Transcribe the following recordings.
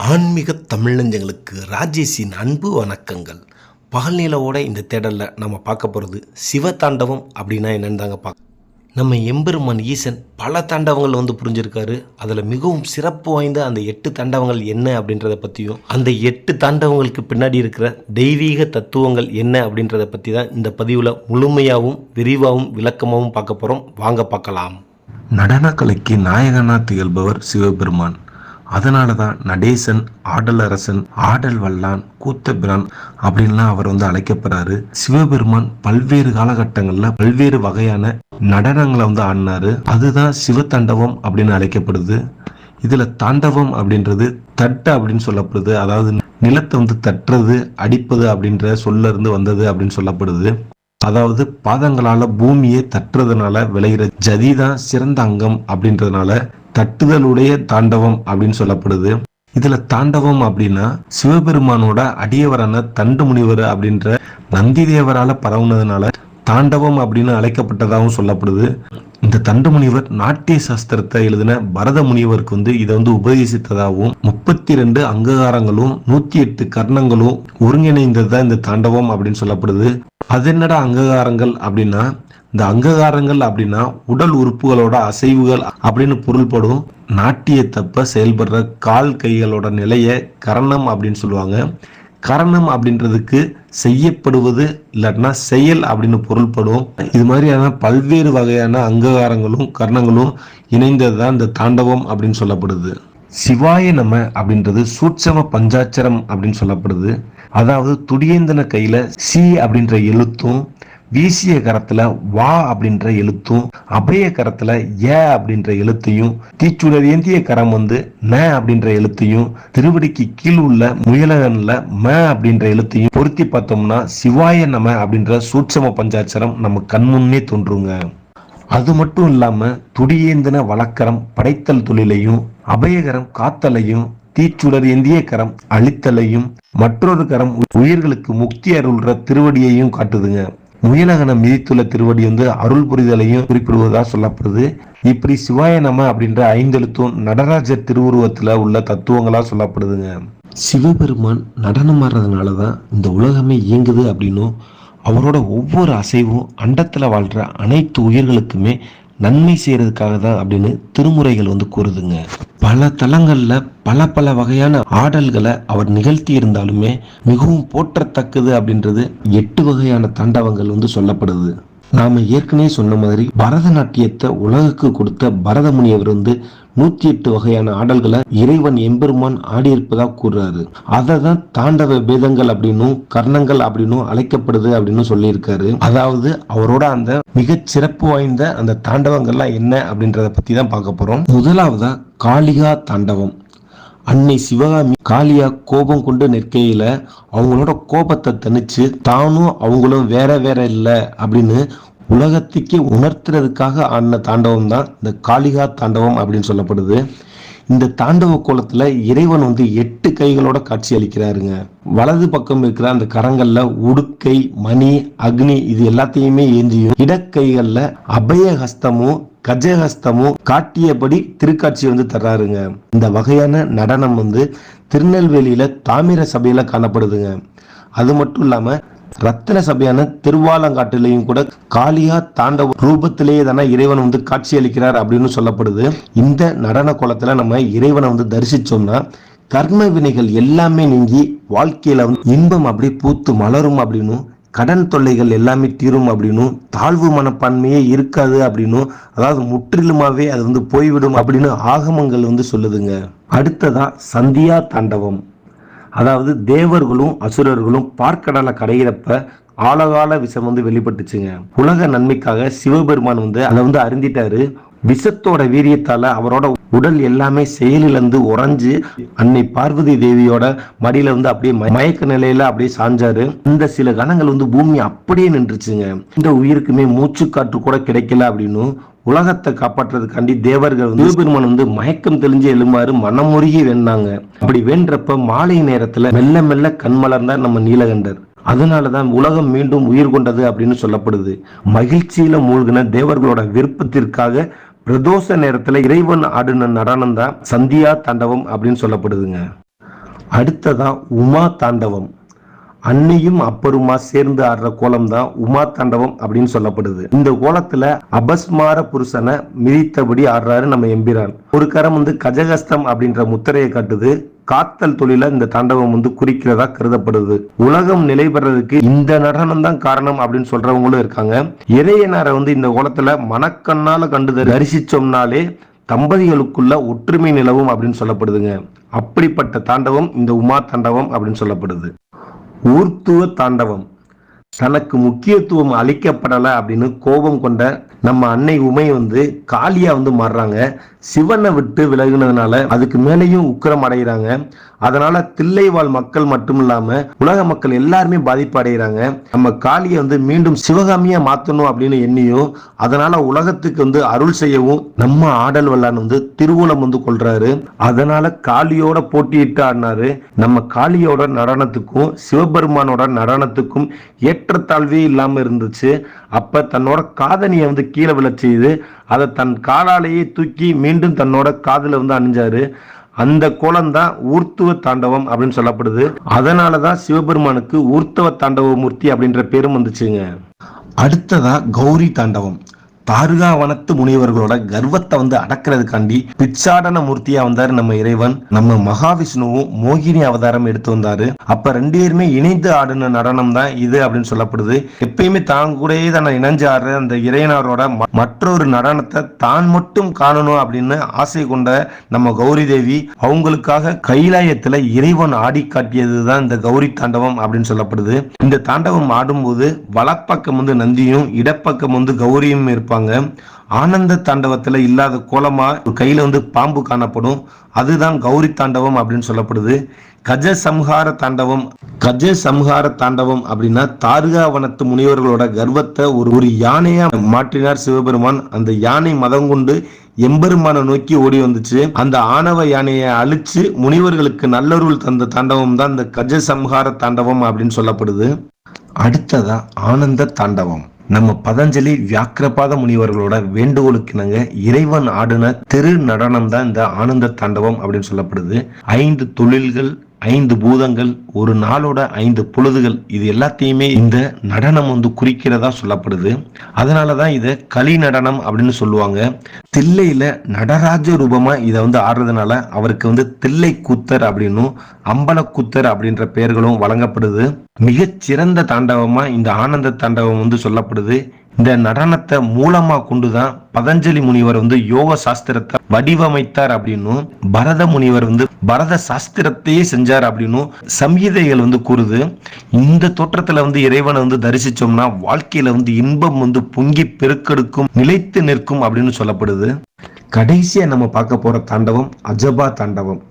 ஆன்மீக தமிழஞ்சங்களுக்கு ராஜேஷின் அன்பு வணக்கங்கள். பகல் நிலவோட இந்த தேடலில் நம்ம பார்க்க போகிறது சிவதாண்டவம் அப்படின்னா என்னன்னு தாங்க பார்க்க. நம்ம எம்பெருமான் ஈசன் பல தாண்டவங்கள் புரிஞ்சிருக்காரு. அதில் மிகவும் சிறப்பு வாய்ந்த அந்த 8 தாண்டவங்கள் என்ன அப்படின்றத பற்றியும், அந்த 8 தாண்டவங்களுக்கு பின்னாடி இருக்கிற தெய்வீக தத்துவங்கள் என்ன அப்படின்றத பற்றி தான் இந்த பதிவில் முழுமையாகவும் விரிவாகவும் விளக்கமாகவும் பார்க்க போகிறோம். வாங்க பார்க்கலாம். நடனக்கலைக்கு நாயகனாக திகழ்பவர் சிவபெருமான். அதனால தான் நடேசன், ஆடலரசன், ஆடல் வல்லான், கூத்தபிரான் அப்படின்லாம் அவர் அழைக்கப்படுறாரு. சிவபெருமான் பல்வேறு காலகட்டங்களில் பல்வேறு வகையான நடனங்களை ஆடினாரு. அதுதான் சிவதாண்டவம் அப்படின்னு அழைக்கப்படுது. இதுல தாண்டவம் அப்படின்றது தட்டு அப்படின்னு சொல்லப்படுது. அதாவது நிலத்தை தட்டுறது, அடிப்பது அப்படின்ற சொல்ல இருந்து வந்தது அப்படின்னு சொல்லப்படுது. அதாவது பாதங்களால பூமியை தட்டுறதுனால விளைகிற ஜதிதான் சிறந்த அங்கம் அப்படின்றதுனால தட்டுதலுடைய தாண்டவம் அப்படின்னு சொல்லப்படுது. இதுல தாண்டவம் அப்படின்னா சிவபெருமானோட அடியவரான தண்டு முனிவர் அப்படின்ற நந்தி தேவரால பரவுனதுனால தாண்டவம் அப்படின்னு அழைக்கப்பட்டதாகவும் சொல்லப்படுது. இந்த தண்டு முனிவர் நாட்டிய சாஸ்திரத்தை எழுதின பரத முனிவருக்கு இதை உபதேசித்ததாகவும் 32 அங்ககாரங்களும் 108 கர்ணங்களும் ஒருங்கிணைந்ததுதான் இந்த தாண்டவம் அப்படின்னு சொல்லப்படுது. அது என்னடா அங்ககாரங்கள் அப்படின்னா, இந்த அங்ககாரங்கள் அப்படின்னா உடல் உறுப்புகளோட அசைவுகள் அப்படின்னு பொருள்படும். நாட்டியத்தப்ப செயல்படுற கால் கைகளோட நிலைய கரணம் அப்படின்னு சொல்லுவாங்க. கரணம் அப்படின்றதுக்கு செய்யப்படுவது இல்லாட்டினா செயல் அப்படின்னு பொருள்படும். இது மாதிரியான பல்வேறு வகையான அங்ககாரங்களும் கர்ணங்களும் இணைந்ததுதான் இந்த தாண்டவம் அப்படின்னு சொல்லப்படுது. சிவாய நம அப்படின்றது சூட்சம பஞ்சாட்சரம் அப்படின்னு சொல்லப்படுது. அதாவது துடியேந்தன கையில சி அப்படின்ற எழுத்தும், வீசிய கரத்துல வா அப்படின்ற எழுத்தும், அபய கரத்துல ஏ அப்படின்ற எழுத்தையும், தீச்சுடர் ஏந்திய கரம் ந அப்படின்ற எழுத்தையும், திருவடிக்கு கீழ் உள்ள முயலகன்ல ம அப்படின்ற எழுத்தையும் பொருத்தி பார்த்தோம்னா சிவாய நம அப்படின்ற சூட்சம பஞ்சாட்சரம் நம்ம கண்முன்னே தோன்றுங்க. அது மட்டும் இல்லாம துடியேந்தின வழக்கரம் படைத்தல் தொழிலையும், அபயகரம் காத்தலையும், தீச்சுடர் ஏந்திய கரம் அழித்தலையும், மற்றொரு கரம் உயிர்களுக்கு முக்தி அருள்ற திருவடியையும் காட்டுதுங்க. முயலகன மிதித்துள்ள திருவடி அருள் புரிதலையும் குறிப்பிடுவதா சொல்லப்படுது. இப்படி சிவாய நம அப்படின்ற 5 எழுத்தும் நடராஜர் திருவுருவத்துல உள்ள தத்துவங்களா சொல்லப்படுதுங்க. சிவபெருமான் நடனம் ஆடுறதுனாலதான் இந்த உலகமே இயங்குது அப்படின்னும், அவரோட ஒவ்வொரு அசைவும் அண்டத்துல வாழ்ற அனைத்து உயிர்களுக்குமே நன்மை செய்யறதுக்காக தான் அப்படின்னு திருமுறைகள் கூறுதுங்க. பல தலங்கள்ல பல வகையான ஆடல்களை அவர் நிகழ்த்தி இருந்தாலுமே மிகவும் போற்றத்தக்கது அப்படின்றது 8 வகையான தாண்டவங்கள் சொல்லப்படுது. நாம ஏற்கனவே சொன்ன மாதிரி பரதநாட்டியத்தை உலகுக்கு கொடுத்த பரத முனிவர் 108 வகையான ஆடல்களை இறைவன் எம்பெருமான் ஆடியிருப்பதா கூறுறாரு. அததான் தாண்டவ பேதங்கள் அப்படின்னும் கர்ணங்கள் அப்படின்னும் அழைக்கப்படுது அப்படின்னு சொல்லியிருக்காரு. அதாவது அவரோட அந்த மிகச் சிறப்பு வாய்ந்த அந்த தாண்டவங்கள்லாம் என்ன அப்படின்றத பத்தி தான் பார்க்க போறோம். முதலாவதா காளிகா தாண்டவம். அன்னை சிவகாமி காளியா கோபம் கொண்டு நிற்கையில அவங்களோட கோபத்தை தணிச்சு தானும் அவங்களும் வேற வேற இல்லை அப்படின்னு உலகத்துக்கே உணர்த்துறதுக்காக ஆடின தாண்டவம் தான் இந்த காளிகா தாண்டவம் அப்படின்னு சொல்லப்படுது. இந்த தாண்டவ கோலத்துல இறைவன் 8 கைகளோட காட்சி அளிக்கிறாருங்க. வலது பக்கம் இருக்கிற அந்த கரங்கள்ல உடுக்கை, மணி, அக்னி இது எல்லாத்தையுமே ஏந்தியும், இடக்கைகள்ல அபயஹஸ்தமும் கஜஹஸ்தமும் காட்டியபடி திருக்காட்சி தர்றாருங்க. இந்த வகையான நடனம் திருநெல்வேலியில தாமிர சபையில காணப்படுதுங்க. அது மட்டும் இல்லாம ரத்தின சபையான திருவாலங்காட்டிலையும் கூட காளியா தாண்டவ ரூபத்திலேயே தானே இறைவன் காட்சி அளிக்கிறார் அப்படின்னு சொல்லப்படுது. இந்த நடன கோலத்துல நம்ம இறைவனை தரிசிச்சோம்னா கர்ம வினைகள் எல்லாமே நீங்கி வாழ்க்கையில இன்பம் அப்படி பூத்து மலரும் அப்படின்னும், கடன் தொல்லைகள் எல்லாமே தீரும் அப்படின்னும், தாழ்வு மனப்பான்மையே இருக்காது அப்படின்னும், அதாவது முற்றிலுமாவே அது போய்விடும் அப்படின்னு ஆகமங்கள் சொல்லுதுங்க. அடுத்ததா சந்தியா தாண்டவம். அதாவது தேவர்களும் அசுரர்களும் பார்க்கடலை கடையிறப்ப ஆழகால விஷம் வெளிப்பட்டுச்சுங்க. உலக நன்மைக்காக சிவபெருமான் அதை அருந்திட்டாரு. விஷத்தோட வீரியத்தால அவரோட உடல் எல்லாமே செயலிழந்து உறைஞ்சு அன்னை பார்வதி தேவியோட மடியில அப்படியே மயக்க நிலையில அப்படியே சாஞ்சாரு. இந்த சில கணங்கள் பூமி அப்படியே நின்றுச்சுங்க. இந்த உயிருக்குமே மூச்சு காற்று கூட கிடைக்கல அப்படின்னு உலகத்தை காப்பாற்றுறதுக்காண்டி தேவர்கள் சிவபெருமான் மயக்கம் தெளிஞ்சு எழுமாறு மனமுருகி வேண்டாங்க. அப்படி வேண்டப்ப மாலை நேரத்துல மெல்ல மெல்ல கண் மலர்ந்தார் நம்ம நீலகண்டர். அதனாலதான் உலகம் மீண்டும் உயிர் கொண்டது அப்படின்னு சொல்லப்படுது. மகிழ்ச்சியில மூழ்கின தேவர்களோட விருப்பத்திற்காக பிரதோஷ நேரத்துல இறைவன் ஆடின நடனம் தான் சந்தியா தாண்டவம் அப்படின்னு சொல்லப்படுதுங்க. அடுத்ததா உமா தாண்டவம். அன்னையும் அப்பருமா சேர்ந்து ஆடுற கோலம் தான் உமா தாண்டவம் அப்படின்னு சொல்லப்படுது. இந்த கோலத்துல அபஸ்மார புருஷனை மிதித்தபடி ஆடுறாரு நம்ம எம்பிரான். ஒரு கரம் கஜகஸ்தம் அப்படின்ற முத்திரையை காட்டுது. காத்தல் தொழில இந்த தாண்டவம் குறிக்கிறதா கருதப்படுது. உலகம் நிலை பெறதுக்கு இந்த நடனம் தான் காரணம் அப்படின்னு சொல்றவங்களும் இருக்காங்க. இறையனாரை இந்த கோலத்துல மனக்கண்ணால கண்டு தரிசிச்சோம்னாலே தம்பதிகளுக்குள்ள ஒற்றுமை நிலவும் அப்படின்னு சொல்லப்படுதுங்க. அப்படிப்பட்ட தாண்டவம் இந்த உமா தாண்டவம் அப்படின்னு சொல்லப்படுது. ஊர்த்துவ தாண்டவம். தனக்கு முக்கியத்துவம் அளிக்கப்படலை அப்படின்னு கோபம் கொண்ட நம்ம அன்னை உமை காளியா மாறுறாங்க. சிவனை விட்டு விலகுனதுனால அதுக்கு மேலேயும் உக்கிரம் அடைகிறாங்க. அதனால தில்லைவாழ் மக்கள் மட்டும் இல்லாம உலக மக்கள் எல்லாருமே பாதிப்பு அடைகிறாங்க. நம்ம காளியை மீண்டும் சிவகாமியா மாத்தணும் அப்படின்னு எண்ணியும் அதனால உலகத்துக்கு அருள் செய்யவும் நம்ம ஆடல் வல்லான் திருவுளம் கொள்றாரு. அதனால காளியோட போட்டியிட்டு ஆடினாரு. நம்ம காளியோட நடனத்துக்கும் சிவபெருமானோட நடனத்துக்கும் ஏற்றத்தாழ்வே இல்லாம இருந்துச்சு. அப்ப தன்னோட காதணியை கீழே விழ செய்து அதை தன் காலாலேயே தூக்கி மீண்டும் தன்னோட காதுல அணிஞ்சாரு. அந்த கோலம் தான் ஊர்த்துவ தாண்டவம் அப்படின்னு சொல்லப்படுது. அதனாலதான் சிவபெருமானுக்கு ஊர்த்துவ தாண்டவ மூர்த்தி அப்படின்ற பேரும் வந்துச்சுங்க. அடுத்ததா கௌரி தாண்டவம். தாருகாவனத்து முனிவர்களோட கர்வத்தை அடக்கிறதுக்காண்டி பிச்சாடன மூர்த்தியா வந்தாரு நம்ம இறைவன். நம்ம மகாவிஷ்ணுவும் மோகினி அவதாரம் எடுத்து வந்தாரு. அப்ப ரெண்டு பேருமே இணைந்து ஆடின நடனம் தான் இது அப்படின்னு சொல்லப்படுது. எப்பயுமே தான் கூடயே தான் இணைஞ்சு ஆடுற அந்த இறைவனரோட மற்றொரு நடனத்தை தான் மட்டும் காணணும் அப்படின்னு ஆசை கொண்ட நம்ம கௌரி தேவி அவங்களுக்காக கைலாயத்துல இறைவன் ஆடி காட்டியதுதான் இந்த கௌரி தாண்டவம் அப்படின்னு சொல்லப்படுது. இந்த தாண்டவம் ஆடும்போது வலப்பக்கம் நந்தியும் இடப்பக்கம் கௌரியும் இருப்பாங்க. ஆனந்த தாண்டவத்துல இல்லாத கோலமா கையில பாம்பு காணப்படும். அதுதான் கௌரி தாண்டவம் அப்படின்னு சொல்லப்படுது. கஜசம்ஹார தாண்டவம். கஜசம்ஹார தாண்டவம் அப்படின்னா தாருகாவனத்து முனிவர்களோட கர்வத்தை ஒரு யானையா மாற்றினார் சிவபெருமான். அந்த யானை மதம் கொண்டு எம்பெருமானை நோக்கி ஓடி வந்துச்சு. அந்த ஆணவ யானையை அழிச்சு முனிவர்களுக்கு நல்லருள் தந்த தாண்டவம் தான் இந்த கஜசம்ஹார தாண்டவம் அப்படின்னு சொல்லப்படுது. அடுத்ததா ஆனந்த தாண்டவம். நம்ம பதஞ்சலி வியாக்கிரபாத முனிவர்களோட வேண்டுகோளுக்கு இணங்க இறைவன் ஆடின திரு நடனம் தான் இந்த ஆனந்த தாண்டவம் அப்படின்னு சொல்லப்படுது. 5 தொழில்கள், 5 பூதங்கள், ஒரு நாளோட 5 பொழுதுகள், இது எல்லாத்தையுமே இந்த நடனம் குறிக்கிறதா சொல்லப்படுது. அதனாலதான் இத களி நடனம் அப்படின்னு சொல்லுவாங்க. தில்லையில நடராஜ ரூபமா இதை ஆடுறதுனால அவருக்கு தில்லை கூத்தர் அப்படின்னும் அம்பலக்கூத்தர் அப்படின்ற பெயர்களும் வழங்கப்படுது. மிகச்சிறந்த தாண்டவமா இந்த ஆனந்த தாண்டவம் சொல்லப்படுது. இந்த நடனத்தை மூலமா கொண்டுதான் பதஞ்சலி முனிவர் யோக சாஸ்திரத்தை வடிவமைத்தார் அப்படின்னும் பரத முனிவர் பரத சாஸ்திரத்தையே செஞ்சார் அப்படின்னும் சம்ஹிதைகள் கூறுது. இந்த தோற்றத்துல இறைவனை தரிசிச்சோம்னா வாழ்க்கையில இன்பம் பொங்கி பெருக்கெடுக்கும், நிலைத்து நிற்கும் அப்படின்னு சொல்லப்படுது. கடைசியா நம்ம பார்க்க போற தாண்டவம் அஜபா தாண்டவம்.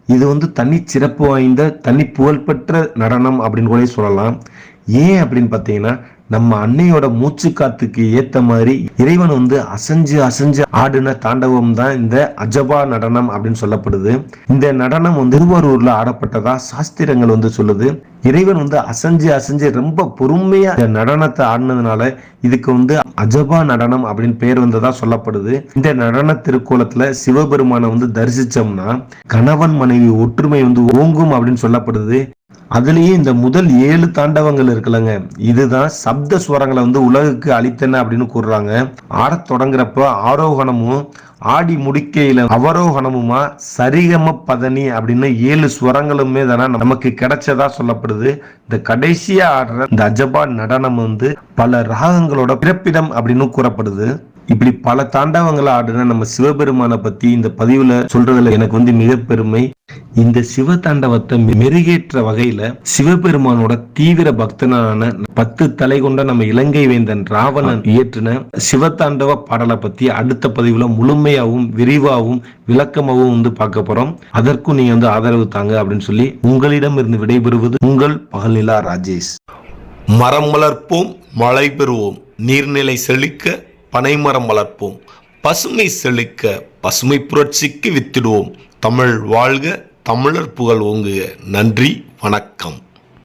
இது தனி சிறப்பு வாய்ந்த, தனி புகழ்பெற்ற நடனம் அப்படின்னு கூட சொல்லலாம். ஏன் அப்படின்னு பார்த்தீங்கன்னா நம்ம அன்னையோட மூச்சு காத்துக்கு ஏத்த மாதிரி இறைவன் அசைஞ்சு அசைஞ்சு ஆடின தாண்டவம் தான் இந்த அஜபா நடனம் அப்படின்னு சொல்லப்படுது. இந்த நடனம் திருவாரூர்ல ஆடப்பட்டதா சாஸ்திரங்கள் சொல்லுது. இறைவன் அசைஞ்சு அசைஞ்சு ரொம்ப பொறுமையா இந்த நடனத்தை ஆடினதுனால இதுக்கு அஜபா நடனம் அப்படின்னு பேர் வந்ததா சொல்லப்படுது. இந்த நடன திருக்கோலத்துல சிவபெருமானை தரிசிச்சோம்னா கணவன் மனைவி ஒற்றுமை ஓங்கும் அப்படின்னு சொல்லப்படுது. அதுலயே இந்த முதல் 7 தாண்டவங்கள் இருக்குல்லங்க, இதுதான் சப்த ஸ்வரங்களை உலகுக்கு அளித்தன அப்படின்னு கூறுறாங்க. ஆடத் தொடங்குறப்ப ஆரோகணமும் ஆடி முடிக்கையில அவரோகணமுமா சரிகம பதனி அப்படின்னு 7 ஸ்வரங்களுமே தானே நமக்கு கிடைச்சதா சொல்லப்படுது. இந்த கடைசியா ஆடுற இந்த அஜபா நடனம் பல ராகங்களோட பிறப்பிடம் அப்படின்னு கூறப்படுது. இப்படி பல தாண்டவங்களை ஆடுன நம்ம சிவபெருமானை பத்தி இந்த பதிவுல சொல்றதுல எனக்கு மிக பெருமை. இந்த சிவ தாண்டவத்தை மெருகேற்ற வகையில சிவபெருமானோட தீவிர பக்தனான 10 தலை கொண்ட நம்ம இலங்கை வேந்தன் ராவணன் இயற்றின சிவதாண்டவ பாடலை பத்தி அடுத்த பதிவுல முழுமையாவும் விரிவாகவும் விளக்கமாகவும் பார்க்க போறோம். அதற்கும் நீங்க ஆதரவு தாங்க அப்படின்னு சொல்லி உங்களிடம் இருந்து விடைபெறுவது உங்கள் பகல்நிலா ராஜேஷ். மரம் வளர்ப்போம், மழை பெறுவோம், நீர்நிலை செழிக்க பனைமரம் வளர்ப்போம், பசுமை செழிக்க பசுமை புரட்சிக்கு வித்திடுவோம். தமிழ் வாழ்க, தமிழர் புகழ் ஓங்குக. நன்றி, வணக்கம்.